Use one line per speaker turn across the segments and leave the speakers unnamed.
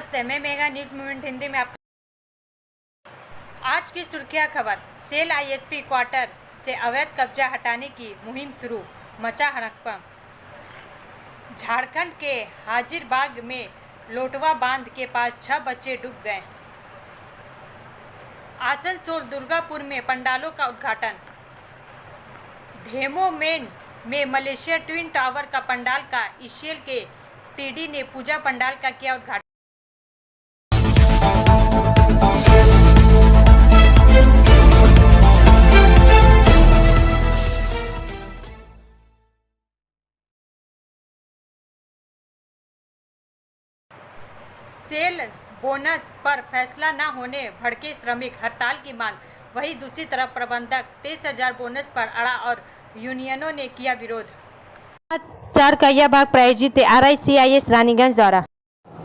नमस्ते, मैं mega news movement Hindi में आपका। आज की सुर्खियां खबर। सेल आईएसपी क्वार्टर से अवैध कब्जा हटाने की मुहिम शुरू, मचा हड़कंप। झारखंड के हाजिरबाग में लोटवा बांध के पास 6 बच्चे डूब गए। आसनसोल दुर्गापुर में पंडालों का उद्घाटन। धेमोमेन में मलेशिया ट्विन टावर का पंडाल का ईसीएल के टीडी ने पूजा पंडाल का किया उद्घाटन। सेल बोनस पर फैसला न होने भड़के श्रमिक, हड़ताल की मांग। वहीं दूसरी तरफ प्रबंधक 23,000 बोनस पर अड़ा और यूनियनों ने किया विरोध।
4 कहिया भाग प्रायोजित RICIS रानीगंज द्वारा।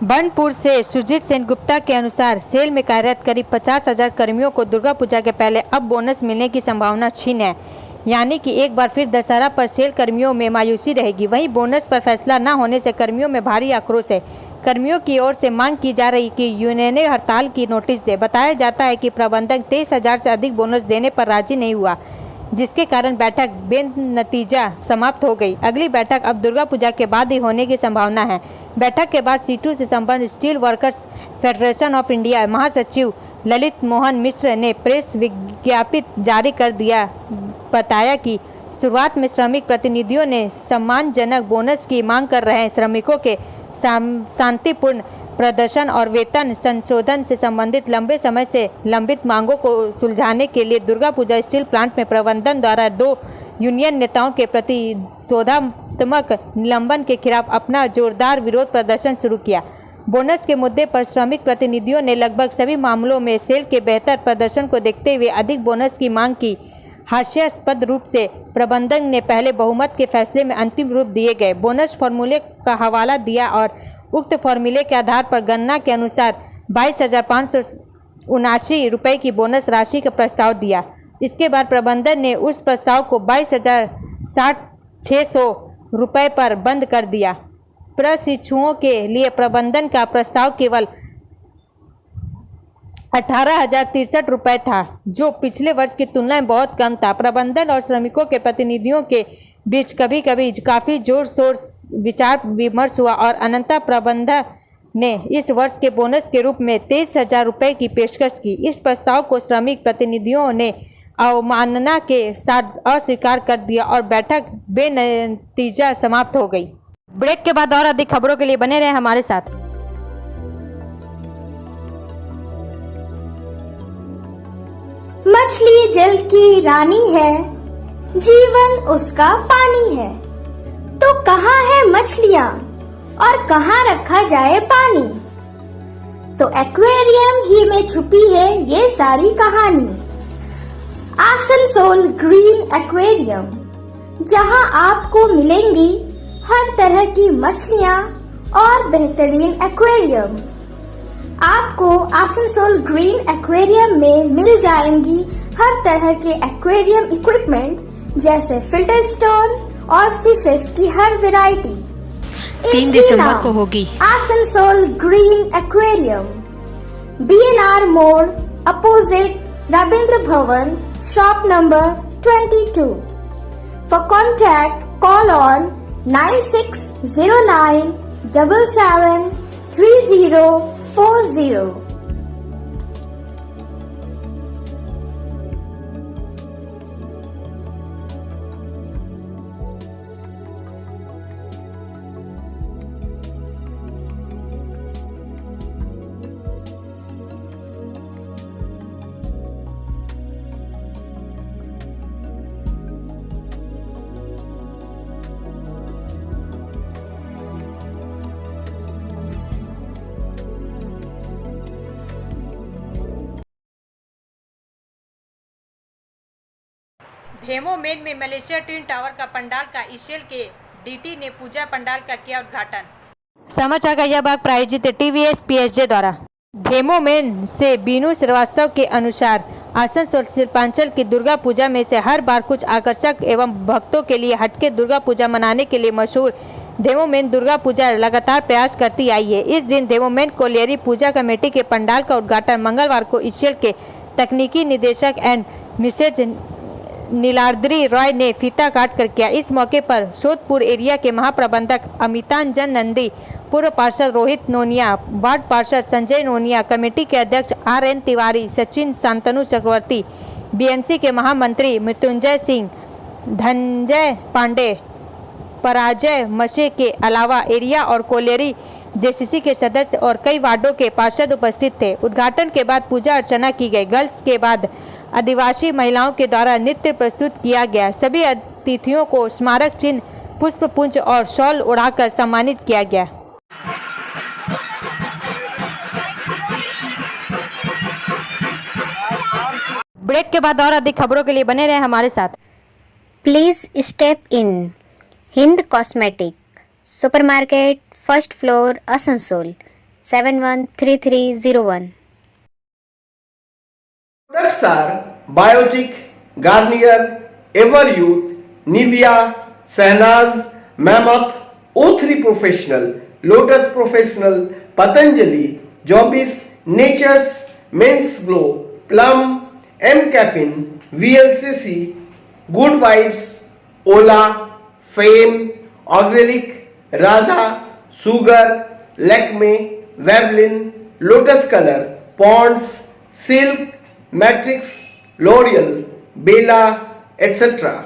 बनपुर से सुजीत सेन गुप्ता के अनुसार सेल में कार्यरत करीब 50,000 कर्मियों को दुर्गा पूजा के पहले अब बोनस मिलने की संभावना क्षीण है, यानी कि एक बार फिर दशहरा पर सेल कर्मियों में मायूसी रहेगी। वहीं बोनस पर फैसला न होने से कर्मियों में भारी आक्रोश है। कर्मियों की ओर से मांग की जा रही कि यूनियनें हड़ताल की नोटिस दे। बताया जाता है कि प्रबंधक 23,000 से अधिक बोनस देने पर राजी नहीं हुआ, जिसके कारण बैठक बेनतीजा समाप्त हो गई। अगली बैठक अब दुर्गा पूजा के बाद ही होने की संभावना है। बैठक के बाद सीटू से संबंध steel workers federation of India महासचिव ललित मोहन मिश्र ने प्रेस विज्ञप्ति जारी कर दिया। बताया कि शुरुआत में श्रमिक प्रतिनिधियों ने सम्मानजनक बोनस की मांग कर रहे हैं। श्रमिकों के शांतिपूर्ण प्रदर्शन और वेतन संशोधन से संबंधित लंबे समय से लंबित मांगों को सुलझाने के लिए दुर्गा पूजा स्टील प्लांट में प्रबंधन द्वारा 2 यूनियन नेताओं के प्रतिशोधात्मक निलंबन के खिलाफ अपना जोरदार विरोध प्रदर्शन शुरू किया। बोनस के मुद्दे पर श्रमिक प्रतिनिधियों ने लगभग सभी मामलों में सेल के बेहतर प्रदर्शन को देखते हुए अधिक बोनस की मांग की। हास्यास्पद रूप से प्रबंधन ने पहले बहुमत के फैसले में अंतिम रूप दिए गए बोनस फॉर्मूले का हवाला दिया और उक्त फॉर्मूले के आधार पर गणना के अनुसार 22,579 रुपये की बोनस राशि का प्रस्ताव दिया। इसके बाद प्रबंधन ने उस प्रस्ताव को 22,600 रुपये पर बंद कर दिया। प्रशिक्षुओं के लिए प्रबंधन का प्रस्ताव केवल 18,063 रुपये था, जो पिछले वर्ष की तुलना में बहुत कम था। प्रबंधन और श्रमिकों के प्रतिनिधियों के बीच कभी कभी काफ़ी जोर शोर विचार विमर्श हुआ और अनंततः प्रबंधन ने इस वर्ष के बोनस के रूप में 23,000 रुपये की पेशकश की। इस प्रस्ताव को श्रमिक प्रतिनिधियों ने अवमानना के साथ अस्वीकार कर दिया और बैठक बेनतीजा समाप्त हो गई। ब्रेक के बाद और अधिक खबरों के लिए बने रहे हमारे साथ।
मछली जल की रानी है, जीवन उसका पानी है। तो कहाँ है मछलियाँ और कहाँ रखा जाए पानी? तो एक्वेरियम ही में छुपी है ये सारी कहानी। आसनसोल ग्रीन एक्वेरियम, जहाँ आपको मिलेंगी हर तरह की मछलियाँ और बेहतरीन एक्वेरियम। आपको आसनसोल ग्रीन एक्वेरियम में मिल जाएंगी हर तरह के एक्वेरियम इक्विपमेंट, जैसे फिल्टर स्टोन और फिशेस की हर वैरायटी।
3 दिसंबर को होगी
आसनसोल ग्रीन एक्वेरियम, BNR मोड़, opposite Ravindra Bhavan, shop number 22। For contact call on 9609773040।
धेमोमेन में मलेशिया ट्विन टावर का पंडाल का ईसीएल के डीटी ने पूजा पंडाल का किया उद्घाटन।
समाचार कहिया भाग प्रायोजित TVS PSJ द्वारा। धेमोमेन से बीनू श्रीवास्तव के अनुसार आसनसोल शिल्पांचल की दुर्गा पूजा में से हर बार कुछ आकर्षक एवं भक्तों के लिए हटके दुर्गा पूजा मनाने के लिए मशहूर देवोमेन दुर्गा पूजा लगातार प्रयास करती आई है। इस दिन देवोमेन कोलियरी पूजा कमेटी के पंडाल का उद्घाटन मंगलवार को ईसीएल के तकनीकी निदेशक एंड मिसेज नीलाद्री रॉय ने फीता काट कर किया। इस मौके पर सोदपुर एरिया के महाप्रबंधक अमितांजन नंदी, पूर्व पार्षद रोहित नोनिया, वार्ड पार्षद संजय नोनिया, कमेटी के अध्यक्ष RN तिवारी, सचिन शांतनु चक्रवर्ती, बीएमसी के महामंत्री मृत्युंजय सिंह, धनंजय पांडे, पराजय मशे के अलावा एरिया और कोलियरी जेसीसी के सदस्य और कई वार्डों के पार्षद उपस्थित थे। उद्घाटन के बाद पूजा अर्चना की गई। गर्ल्स के बाद आदिवासी महिलाओं के द्वारा नृत्य प्रस्तुत किया गया। सभी अतिथियों को स्मारक चिन्ह, पुष्प पुंज और शॉल उड़ाकर सम्मानित किया गया। ब्रेक के बाद और अधिक खबरों के लिए बने रहे हमारे साथ।
Please step in Hind Cosmetic Supermarket, first floor, Asansol, 713301.
Products are Biotic, Garnier, Ever Youth, Nivea, Sahnaz, Mammoth, O3 Professional, Lotus Professional, Patanjali, Jobis, Nature's, Men's Glow, Plum, M Caffeine, VLCC, Good Vibes, Ola, Fame, Auxilic, Radha, Sugar, Lakme, Vavlin, Lotus Color, Ponds, Silk, Matrix, L'Oreal, Bella, etc.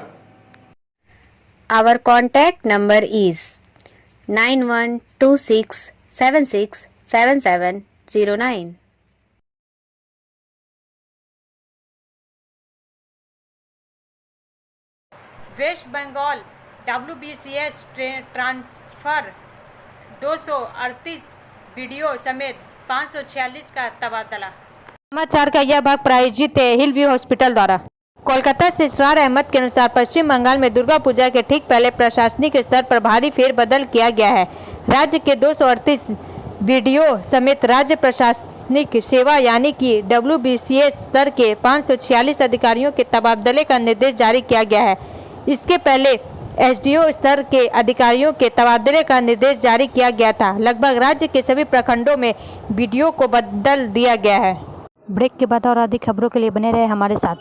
Our contact number is 9126767709.
West Bengal WBCS transfer 238 video समेत 546 का तबादला।
समाचार का यह भाग प्रायोजित है हिल view hospital द्वारा। कोलकाता से इसरार अहमद के अनुसार पश्चिम बंगाल में दुर्गा पूजा के ठीक पहले प्रशासनिक स्तर पर भारी फेरबदल किया गया है। राज्य के 238 वीडियो समेत राज्य प्रशासनिक सेवा यानी कि WBCS स्तर के 546 अधिकारियों के तबादले का निर्देश जारी किया गया है। इसके पहले SDO स्तर के अधिकारियों के तबादले का निर्देश जारी किया गया था। लगभग राज्य के सभी प्रखंडों में वीडियो को बदल दिया गया है। ब्रेक के बाद और अधिक खबरों के लिए बने रहे हमारे साथ।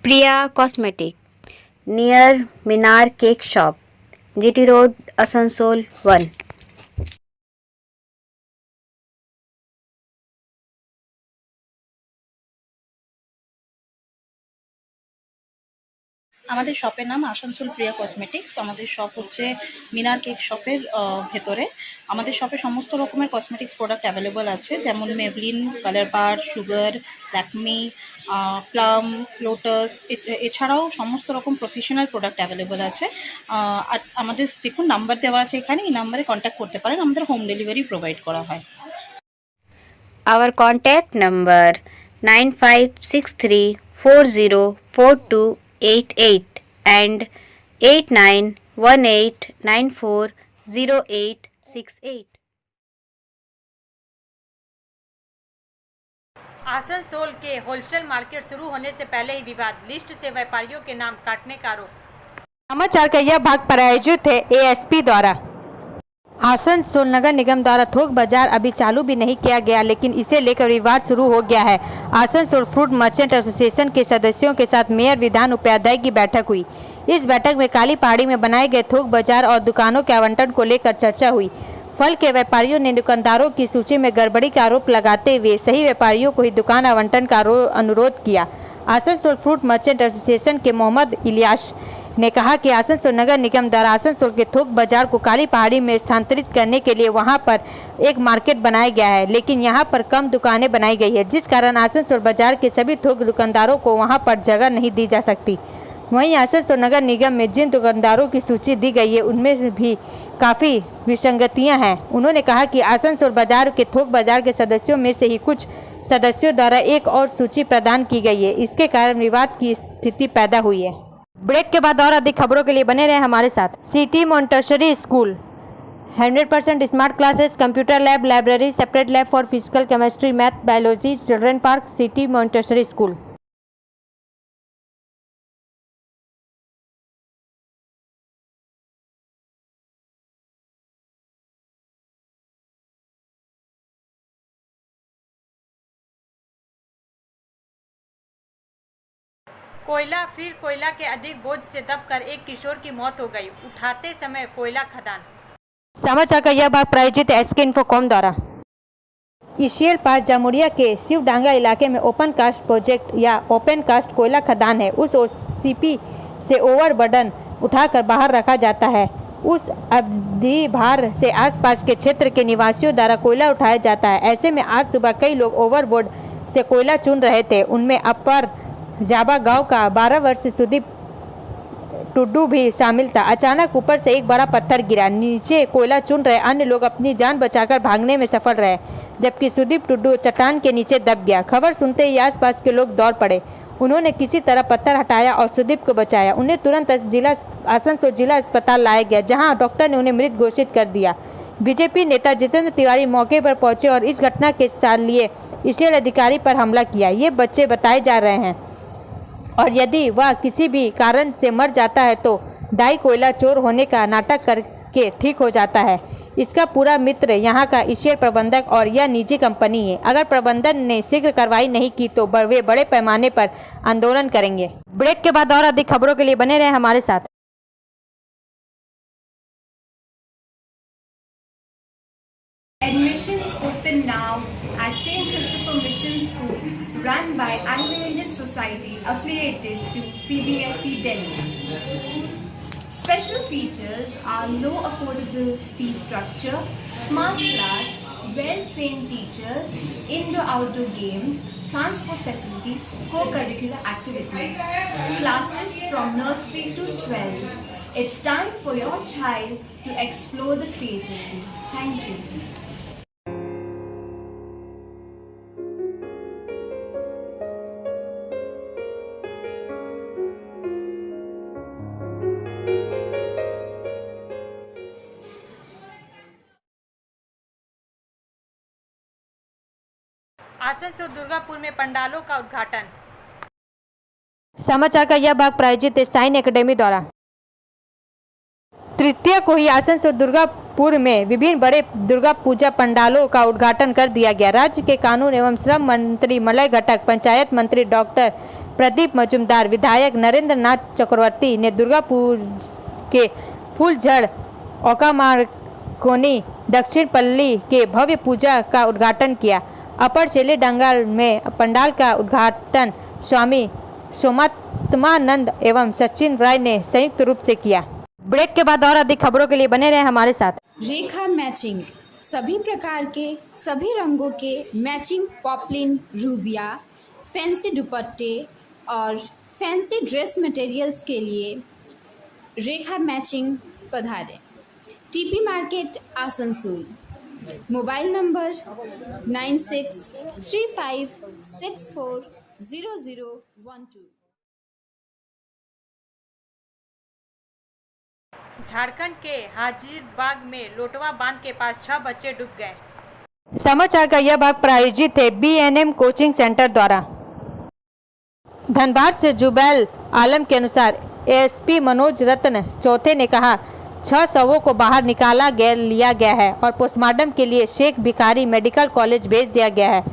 Priya Cosmetic near Minar Cake Shop, GT Road, Asansol 1.
আমাদের শপের নাম আসানসোল প্রিয়া কসমেটিক্স। আমাদের শপ হচ্ছে মিনার কেক শপের ভেতরে। আমাদের শপে সমস্ত রকমের কসমেটিক্স প্রোডাক্ট অ্যাভেলেবল আছে, যেমন মেবলিন, কালার বার, সুগার, ল্যাকমি, প্লাম, লোটাস, এছাড়াও সমস্ত রকম প্রফেশনাল প্রোডাক্ট অ্যাভেলেবল আছে। আর আমাদের দেখুন নাম্বার দেওয়া আছে এখানে, এই নাম্বারে কন্ট্যাক্ট করতে পারেন। আমাদের হোম ডেলিভারি প্রোভাইড করা হয়।
Our contact number 9563404288 and 8918940868.
Asansol के होलसेल मार्केट शुरू होने से पहले ही विवाद, लिस्ट से व्यापारियों के नाम काटने का आरोप।
समाचार का यह भाग प्रायोजित है ASP द्वारा। आसनसोल नगर निगम द्वारा थोक बाजार अभी चालू भी नहीं किया गया, लेकिन इसे लेकर विवाद शुरू हो गया है। आसनसोल फ्रूट मर्चेंट एसोसिएशन के सदस्यों के साथ मेयर विधान उपाध्याय की बैठक हुई। इस बैठक में काली पहाड़ी में बनाए गए थोक बाजार और दुकानों के आवंटन को लेकर चर्चा हुई। फल के व्यापारियों ने दुकानदारों की सूची में गड़बड़ी का आरोप लगाते हुए सही व्यापारियों को ही दुकान आवंटन का अनुरोध किया। आसनसोल फ्रूट मर्चेंट एसोसिएशन के मोहम्मद इलियास ने कहा कि आसनसोल नगर निगम द्वारा आसनसोल के थोक बाजार को काली पहाड़ी में स्थानांतरित करने के लिए वहां पर एक मार्केट बनाया गया है, लेकिन यहां पर कम दुकानें बनाई गई है, जिस कारण आसनसोल बाजार के सभी थोक दुकानदारों को वहां पर जगह नहीं दी जा सकती। वहीं आसनसोल नगर निगम में जिन दुकानदारों की सूची दी गई है उनमें भी काफ़ी विसंगतियां हैं। उन्होंने कहा कि आसनसोल बाजार के थोक बाजार के सदस्यों में से ही कुछ सदस्यों द्वारा एक और सूची प्रदान की गई है, इसके कारण विवाद की स्थिति पैदा हुई है। ब्रेक के बाद और अधिक खबरों के लिए बने रहे हमारे साथ। City Montessori school 100% smart classes, computer lab, library, separate lab for physical, chemistry, math, biology, children park, city Montessori school.
कोयला के अधिक बोझ से दबकर एक किशोर की मौत हो गई, उठाते समय कोयला खदान।
समाचार का यह भाग प्रायोजित एसके इन्फोकॉम द्वारा। ईसीएल पास जामुड़िया के शिवडांगा इलाके में ओपन कास्ट प्रोजेक्ट या ओपन कास्ट कोयला खदान है। उस ओसीपी से ओवरबर्डन उठाकर बाहर रखा जाता है। उस अवधि भार से आसपास के क्षेत्र के निवासियों द्वारा कोयला उठाया जाता है। ऐसे में आज सुबह कई लोग ओवरबोर्ड से कोयला चुन रहे थे। उनमें अपर जाबा गांव का 12 वर्षीय सुदीप टुड्डू भी शामिल था। अचानक ऊपर से एक बड़ा पत्थर गिरा। नीचे कोयला चुन रहे अन्य लोग अपनी जान बचाकर भागने में सफल रहे, जबकि सुदीप टुड्डू चट्टान के नीचे दब गया। खबर सुनते ही आसपास के लोग दौड़ पड़े। उन्होंने किसी तरह पत्थर हटाया और सुदीप को बचाया। उन्हें तुरंत आसनसोल जिला अस्पताल लाया गया, जहां डॉक्टर ने उन्हें मृत घोषित कर दिया। बीजेपी नेता जितेंद्र तिवारी मौके पर पहुंचे और इस घटना के लिए ईसीएल अधिकारी पर हमला किया। ये बच्चे बताए जा रहे हैं और यदि वह किसी भी कारण से मर जाता है तो दाई कोयला चोर होने का नाटक करके ठीक हो जाता है। इसका पूरा मित्र यहाँ का ईसीएल प्रबंधक और यह निजी कंपनी है। अगर प्रबंधन ने शीघ्र कार्रवाई नहीं की तो वे बड़े पैमाने पर आंदोलन करेंगे। ब्रेक के बाद और अधिक खबरों के लिए बने रहे हमारे साथ।
Admissions open now at St. Christopher Mission School, run by Anglo-Indian Society affiliated to CBSE Delhi. Special features are low affordable fee structure, smart class, well-trained teachers, indoor-outdoor games, transport facility, co-curricular activities, classes from nursery to 12. It's time for your child to explore the creativity. Thank you.
Asansol Durgapur में पंडालों का उद्घाटन।
समाचार का यह भाग प्रायोजित है साइन एकेडमी द्वारा। तृतीय को ही आसनसोल दुर्गापुर में विभिन्न बड़े दुर्गा पूजा पंडालों का उद्घाटन कर दिया गया। राज्य के कानून एवं श्रम मंत्री मलय घटक, पंचायत मंत्री डॉक्टर प्रदीप मजूमदार, विधायक नरेंद्र नाथ चक्रवर्ती ने दुर्गापुर के फूलझड़ ओकामारकोनी दक्षिण पल्ली के भव्य पूजा का उद्घाटन किया। अपर चेले डंगाल में पंडाल का उद्घाटन स्वामी सोमात्मानंद एवं सचिन राय ने संयुक्त रूप से किया। ब्रेक के बाद और अधिक खबरों के लिए बने रहे हमारे साथ।
रेखा मैचिंग, सभी प्रकार के सभी रंगों के मैचिंग पॉपलिन, रूबिया, फैंसी दुपट्टे और फैंसी ड्रेस मटेरियल्स के लिए रेखा मैचिंग पधारें। TP market Asansol. Mobile number 9635640012।
Jharkhand के हाजीरबाग में लोटवा बांध के पास 6 बच्चे डूब गए।
समाचार का यह भाग प्रायोजित है बीएनएम कोचिंग सेंटर द्वारा। धनबाद से जुबैल आलम के अनुसार एएसपी मनोज रत्न चौथे ने कहा 6 शवों को बाहर लिया गया है और पोस्टमार्टम के लिए शेख भिखारी मेडिकल कॉलेज भेज दिया गया है।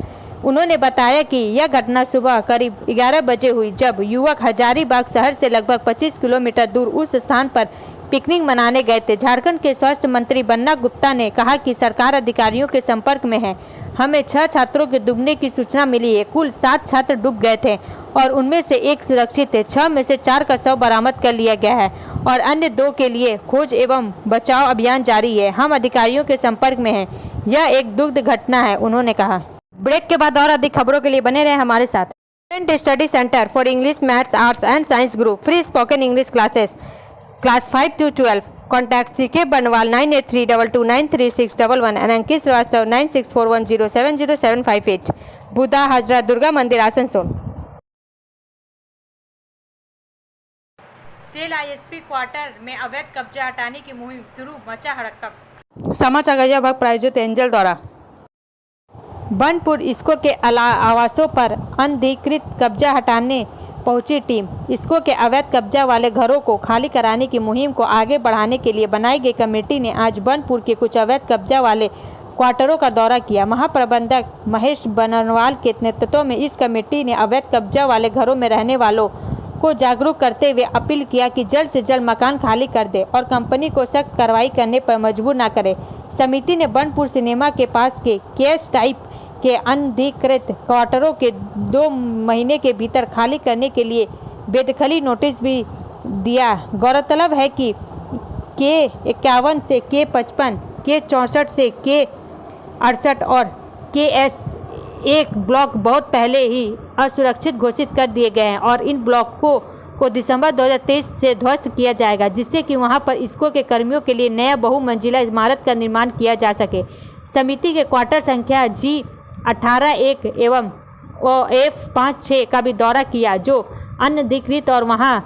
उन्होंने बताया कि यह घटना सुबह करीब 11 बजे हुई, जब युवक हजारीबाग शहर से लगभग 25 किलोमीटर दूर उस स्थान पर पिकनिक मनाने गए थे। झारखंड के स्वास्थ्य मंत्री बन्ना गुप्ता ने कहा कि सरकार अधिकारियों के संपर्क में है। हमें 6 छात्रों के डूबने की सूचना मिली है। कुल 7 छात्र डूब गए थे और उनमें से 1 सुरक्षित है। 6 में से 4 का शव बरामद कर लिया गया है और अन्य 2 के लिए खोज एवं बचाव अभियान जारी है। हम अधिकारियों के संपर्क में हैं। यह एक दुखद घटना है, उन्होंने कहा। ब्रेक के बाद और अधिक खबरों के लिए बने रहे हमारे साथ। Study centre for English, maths, arts and science group, free spoken English classes, class 5 to 12। Contact CK Banwal 9832293611 and Ankit Shrivastava 9641070758। Budha Hajra Durga Mandir Asansol.
Cell ISP quarter में अवैध कब्जा हटाने की मुहिम शुरू, मचा हड़कंप।
समाचार का यह भाग प्रायोजित एंजल द्वारा। बनपुर इसको के आवासों पर अनधिकृत कब्जा हटाने पहुंची टीम। इसको के अवैध कब्जा वाले घरों को खाली कराने की मुहिम को आगे बढ़ाने के लिए बनाई गई कमेटी ने आज बनपुर के कुछ अवैध कब्जा वाले क्वार्टरों का दौरा किया। महाप्रबंधक महेश बनवाल के नेतृत्व में इस कमेटी ने अवैध कब्जा वाले घरों में रहने वालों को जागरूक करते हुए अपील किया कि जल्द से जल्द मकान खाली कर दे और कंपनी को सख्त कार्रवाई करने पर मजबूर न करे। समिति ने बनपुर सिनेमा के पास के केएस टाइप के अनधिकृत क्वार्टरों के 2 महीने के भीतर खाली करने के लिए बेदखली नोटिस भी दिया। गौरतलब है कि K51 से K55, K64 से K68 और KS1 ब्लॉक बहुत पहले ही असुरक्षित घोषित कर दिए गए हैं और इन ब्लॉकों को दिसंबर 2023 से ध्वस्त किया जाएगा, जिससे कि वहां पर इसको के कर्मियों के लिए नया बहुमंजिला इमारत का निर्माण किया जा सके। समिति के क्वार्टर संख्या G18-1 एवं F56 का भी दौरा किया, जो अनधिकृत और वहां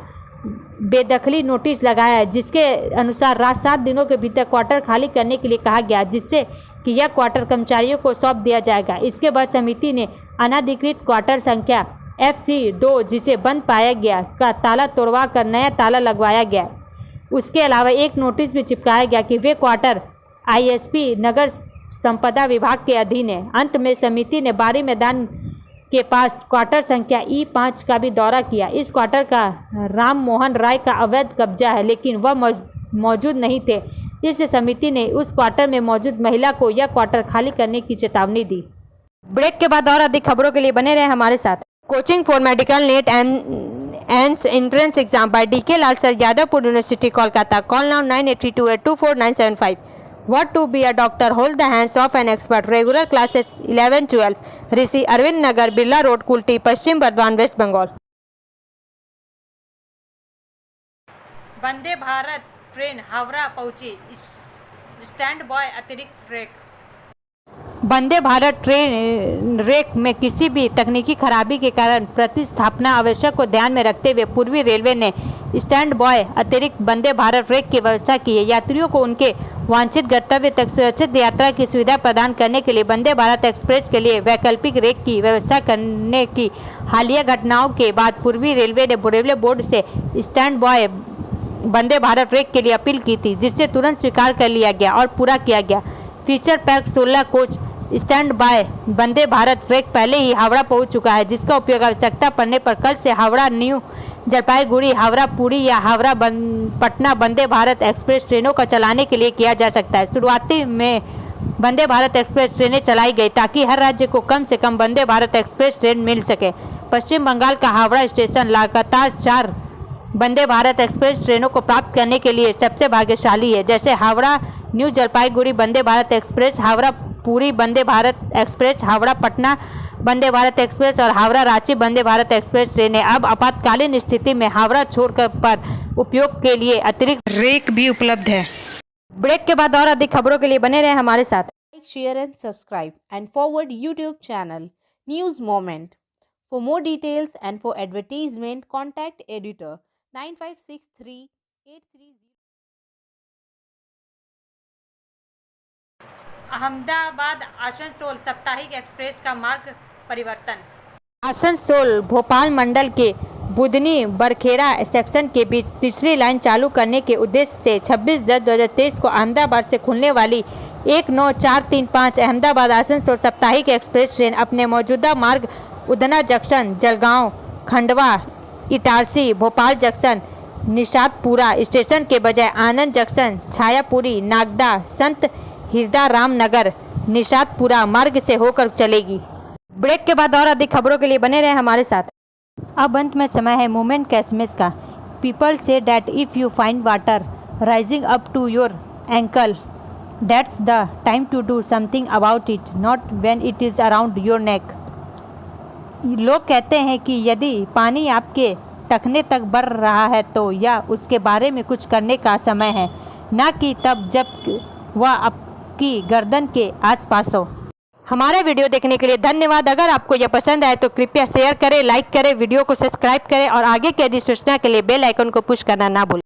बेदखली नोटिस लगाया, जिसके अनुसार 7 दिनों के भीतर क्वार्टर खाली करने के लिए कहा गया, जिससे कि यह क्वार्टर कर्मचारियों को सौंप दिया जाएगा। इसके बाद समिति ने अनधिकृत क्वार्टर संख्या FC2, जिसे बंद पाया गया, का ताला तोड़वा कर नया ताला लगवाया गया। उसके अलावा एक नोटिस भी चिपकाया गया कि वे क्वार्टर ISP नगर संपदा विभाग के अधीन है। अंत में समिति ने बारी मैदान के पास क्वार्टर संख्या E5 का भी दौरा किया। इस क्वार्टर का राम मोहन राय का अवैध कब्जा है, लेकिन वह मौजूद नहीं थे। इस समिति ने उस क्वार्टर में मौजूद महिला को यह क्वार्टर खाली करने की चेतावनी दी। ब्रेक के बाद और अधिक खबरों के लिए बने रहे हमारे साथ। Coaching for medical NET and entrance exam by DK Lal sir, Jadavpur university, Kolkata. Call now 9832824975। What to be a doctor? Hold the hands of an expert. Regular classes 11-12. Rishi Arvind Nagar, Birla road, Kulti, Paschim Bardhaman, waste Bengal.
Vande Bharat train Howrah पहुंची, stand by अतिरिक्त rake.
Vande Bharat train rake में किसी भी तकनीकी खराबी के कारण प्रतिस्थापना आवश्यक को ध्यान में रखते हुए पूर्वी रेलवे ने स्टैंड बॉय अतिरिक्त वंदे भारत रेक की व्यवस्था की है। यात्रियों को उनके वांछित गंतव्य तक सुरक्षित यात्रा की सुविधा प्रदान करने के लिए वंदे भारत एक्सप्रेस के लिए वैकल्पिक रेक की व्यवस्था करने की हालिया घटनाओं के बाद पूर्वी रेलवे ने रेलवे बोर्ड से स्टैंड बॉय वंदे भारत रेक के लिए अपील की थी, जिससे तुरंत स्वीकार कर लिया गया और पूरा किया गया। Feature pack 16 coach stand by Vande Bharat rake पहले ही हावड़ा पहुंच चुका है, जिसका उपयोग आवश्यकता पड़ने पर कल से हावड़ा न्यू जलपाईगुड़ी, हावड़ा पुरी या हावड़ा पटना वंदे भारत एक्सप्रेस ट्रेनों का चलाने के लिए किया जा सकता है। शुरुआती में वंदे भारत एक्सप्रेस ट्रेनें चलाई गई ताकि हर राज्य को कम से कम वंदे भारत एक्सप्रेस ट्रेन मिल सके। पश्चिम बंगाल का हावड़ा स्टेशन लगातार 4 वंदे भारत एक्सप्रेस ट्रेनों को प्राप्त करने के लिए सबसे भाग्यशाली है, जैसे Howrah new Jalpaiguri Vande Bharat express, Howrah Puri Vande Bharat express, Howrah Patna Vande Bharat express और हावड़ा रांची वंदे भारत एक्सप्रेस ट्रेनें अब आपातकालीन स्थिति में हावड़ा छोड़कर पर उपयोग के लिए अतिरिक्त रेक भी उपलब्ध है। ब्रेक के बाद और अधिक खबरों के लिए बने रहे हमारे साथ।
Like, share and subscribe and forward YouTube channel News Moment. For more details and for advertisement, contact editor 956383.
Ahmedabad Asansol साप्ताहिक एक्सप्रेस का मार्ग परिवर्तन।
आसनसोल भोपाल मंडल के बुधनी बरखेड़ा सेक्शन के बीच तीसरी लाइन चालू करने के उद्देश्य से 26/10/2023 को अहमदाबाद से खुलने वाली 19435 अहमदाबाद आसनसोल साप्ताहिक एक्सप्रेस ट्रेन अपने मौजूदा मार्ग Udhna junction, Jalgaon, Khandwa, Itarsi, Bhopal junction, Nishatpura station के बजाय आनंद जंक्शन, छायापुरी, नागदा, संत हिरदाराम नगर, निशातपुरा मार्ग से होकर चलेगी। ब्रेक के बाद और अधिक खबरों के लिए बने रहे हमारे साथ। अब अंत में समय है मोमेंट का एसएमएस का। People say that if you find water rising up to your ankle, that's the time to do something about it, not when it is around your neck. लोग कहते हैं कि यदि पानी आपके टखने तक बढ़ रहा है तो यह उसके बारे में कुछ करने का समय है, न कि तब जब वह आपकी गर्दन के आसपास हो। हमारा वीडियो देखने के लिए धन्यवाद। अगर आपको यह पसंद आए तो कृपया शेयर करें, लाइक करें, वीडियो को सब्सक्राइब करें और आगे की अधिसूचना के लिए बेल आइकन को पुश करना ना भूलें।